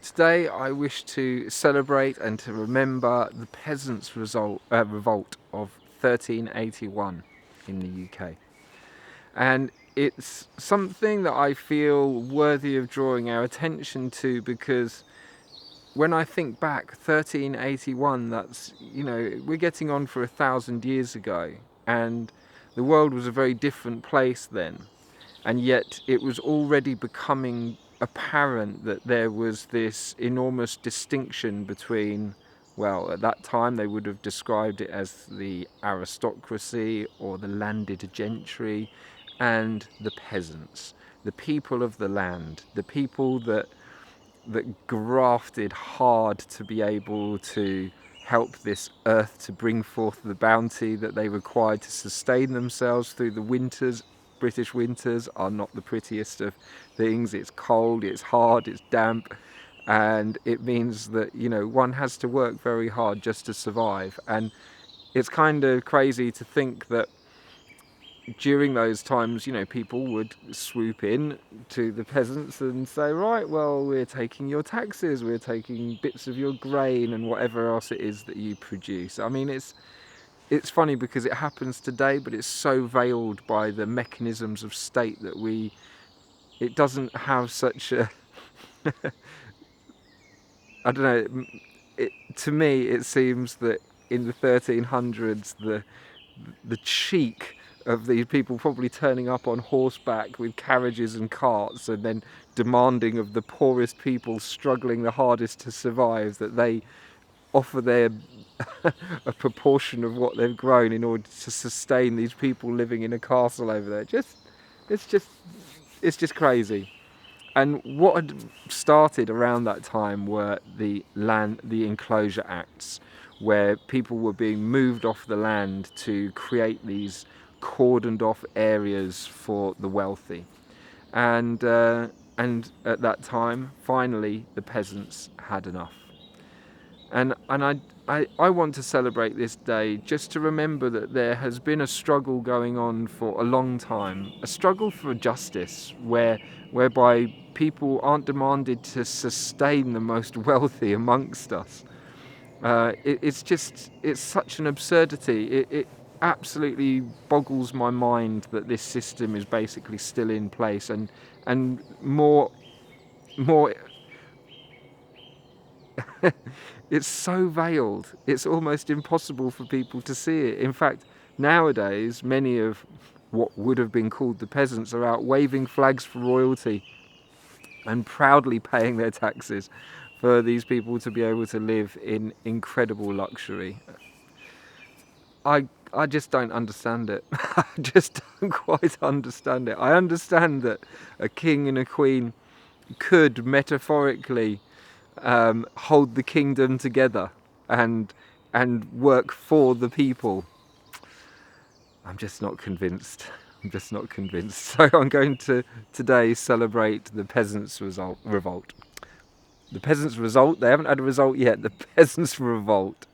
Today I wish to celebrate and to remember the Peasants' Revolt of 1381 in the UK. And it's something that I feel worthy of drawing our attention to because when I think back, 1381, that's, we're getting on for 1,000 years ago, and the world was a very different place then. And yet it was already becoming apparent that there was this enormous distinction between, well, at that time they would have described it as the aristocracy or the landed gentry and the peasants, the people of the land, the people that grafted hard to be able to help this earth to bring forth the bounty that they required to sustain themselves through the winters. British winters are not the prettiest of things. It's cold, it's hard, it's damp, and it means that, one has to work very hard just to survive. And it's kind of crazy to think that during those times, people would swoop in to the peasants and say, right, well, we're taking your taxes, we're taking bits of your grain and whatever else it is that you produce. I mean, it's funny because it happens today, but it's so veiled by the mechanisms of state that it doesn't have such a, I don't know, to me it seems that in the 1300s, the cheek of these people probably turning up on horseback with carriages and carts and then demanding of the poorest people struggling the hardest to survive that they offer their a proportion of what they've grown in order to sustain these people living in a castle over there. It's just it's just crazy. And what had started around that time were the enclosure acts, where people were being moved off the land to create these cordoned off areas for the wealthy. And at that time, finally, the peasants had enough. And I want to celebrate this day just to remember that there has been a struggle going on for a long time, a struggle for justice, whereby people aren't demanded to sustain the most wealthy amongst us. It's such an absurdity. It absolutely boggles my mind that this system is basically still in place, and more it's so veiled, it's almost impossible for people to see it. In fact, nowadays, many of what would have been called the peasants are out waving flags for royalty and proudly paying their taxes for these people to be able to live in incredible luxury. I just don't understand it. I just don't quite understand it. I understand that a king and a queen could metaphorically hold the kingdom together and work for the people. I'm just not convinced. I'm just not convinced. So I'm going to today celebrate the peasants' revolt. The peasants' result. They haven't had a result yet. The peasants' revolt.